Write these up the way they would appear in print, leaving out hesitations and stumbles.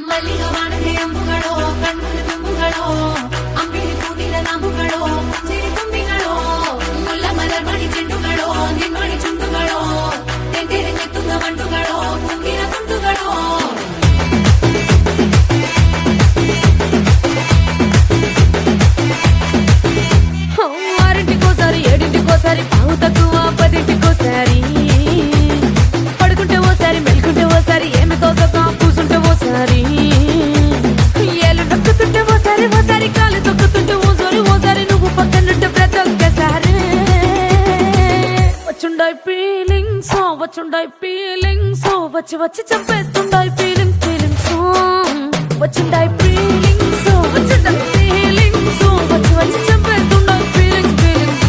ಮಲ್ಲಿಗೆ ವಾಣದೆ ಅಂಬುಗಳೋ ಕಣ್ಣುಗಳ ತುಂಬುಗಳೋ ಅಂಬಿಳಿ ಕೂಡಿನ ನಾಂಬುಗಳೋ ಸಿರಿ ತುಂಬಿಗಳೋ ಮುಲ್ಲ ಮಲರ್ ಮಣಿ ಚೆಂಡುಗಳೋ ನಿನ್ಮಣಿ ಚುಂಡುಗಳೋ ತೆಂಗೆರೆ ನೆತ್ತುಂಗ ಮಂಡುಗಳೋ ತುಂಗಿನ ತುಂಡುಗಳೋ ఆరింటికోసారి ఏడింటికోసారి పావు తక్కువ పదింటికోసారి పడుకుంటే ఓసారి మెలుకుంటే ఓసారి ఏమి తోసక కూసుంటే ఓసారి ఏళ్ళు నొక్కుతుంటే ఓసారి ఓసారి కాలు తొక్కుతుంటే ఓసారి ఓసారి నువ్వు పక్కనుంటే ప్రతి ఒక్కసారి వచ్చుండాయి ఫీలింగ్స్ వచ్చి వచ్చి చంపేస్తుండాయి ఫీలింగ్స్ వచ్చుండాయి ఫీలింగ్స్ వచ్చుండాయి ఫీలింగ్స్ వచ్చి వచ్చి చంపేస్తుండాయి ఫీలింగ్స్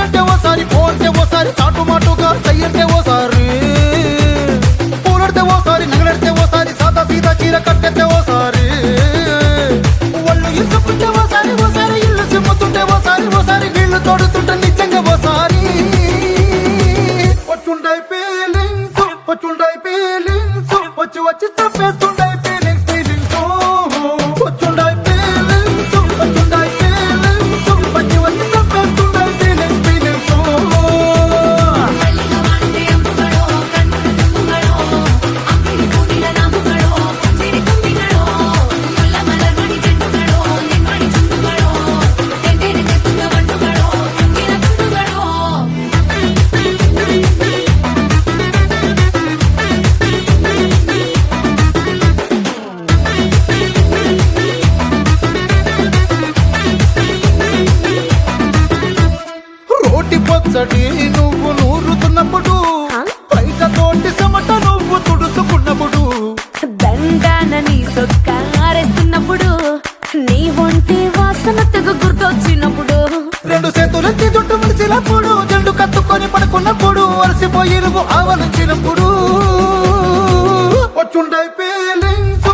అంటే ఓసారి పోతే ఓసారి చాటు మాటుగా సయ్యంటే ఓసారి పూలడితే ఓసారి నగలడితే ఓసారి సాదా సీదా చీర కట్టెత్తే ఓసారి ఒళ్ళు ఇసుకుంటే ఓసారి ఓసారి ఇల్లు సిమ్ముతుంటే ఓసారి ఓసారి నీళ్లు తోడుతుంటే నిజంగా ఓసారి వచ్చుండాయి ఫీలింగ్స్ వచ్చి వచ్చి తప్పేస్తుండాయి ఫీలింగ్స్ వచ్చుండాయి ఫీలింగ్స్ వచ్చి వచ్చి తప్పేస్తుండాయి ఫీలింగ్స్ మల్లిగే వాణదే అంబుಗಳೋ కಣ್ಣుಗಳ ತುಂಬುಗಳೋ ಅಂಬಿಳಿ ಕೂಡಿನ ನಾಂಬುಗಳೋ ಸಿರಿ ತುಂಬಿಗಳೋ ಮುಲ್ಲ ಮಲರ್ ಮಣಿ ಚೆಂಡುಗಳೋ ನಿನ್ಮಣಿ ಚುಂಡುಗಳೋ ತೆಂಗೆರೆ ನೆತ್ತುಂಗ ಮಂಡುಗಳೋ ತುಂಗಿನ ತುಂಡುಗಳೋ రోటి పచ్చడి నువ్వు నూరుతున్నప్పుడు బయట తోటి సమట నువ్వు తుడుచుకున్నప్పుడు దండాన నీ సొక్కారేస్తున్నప్పుడు నీ ఒంటి వాసన తెగ గుర్తొచ్చినప్పుడు రెండు చేతులెత్తి జుట్టు ముడిచినప్పుడు జండు కత్తుకొని పడుకున్నప్పుడు అలసిపోయి నువ్వు ఆవలించినప్పుడు వచ్చుండాయి ఫీలింగ్స్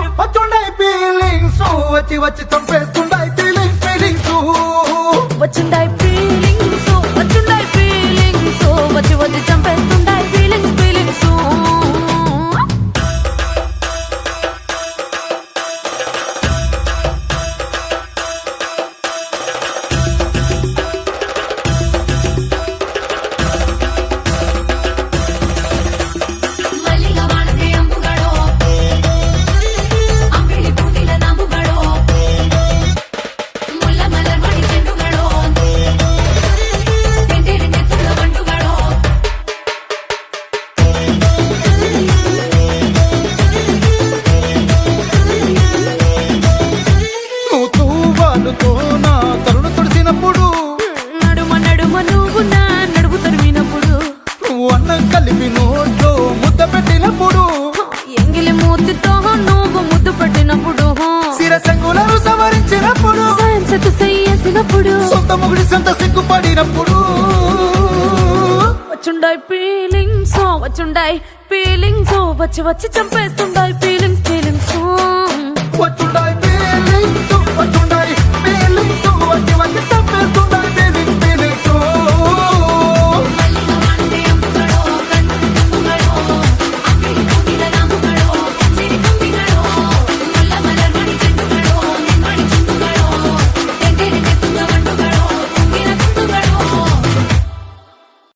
వచ్చి వచ్చి చంపేస్తుండాయి ఫీలింగ్స్ వచ్చుండాయి ఫీలింగ్స్ వచ్చి వచ్చి చంపేస్తుండాయి ఫీలింగ్స్ ಮಲ್ಲಿಗೆ ವಾಣದೆ ಅಂಬುಗಳೋ ಅಂಬಿಳಿ ಕೂಡಿನ ನಾಂಬುಗಳೋ ಮುಲ್ಲ ಮಲರ್ ಮಣಿ ಚೆಂಡುಗಳೋ ತೆಂಗೆರೆ ನೆತ್ತುಂಗ ಮಂಡುಗಳೋ నువ్వు తూవాలుతో నా తరుణ తుడిచినప్పుడు నడుమ నువ్వు నా నడుము తరిమినప్పుడు నువ్వు అన్నం కలిపి నోట్లో ముద్ద పెట్టినప్పుడు ఎంగిలి మూతితో నువ్వు ముద్దు పట్టినప్పుడు శిరసంగులను సవరించినప్పుడు సైన్స్ చేసినప్పుడు సొంత ముగుడి సొంత సిగ్గుపడినప్పుడు వచ్చుండాయి ఫీలింగ్స్ వచ్చి వచ్చి చంపేస్తుండాయి ఫీలింగ్స్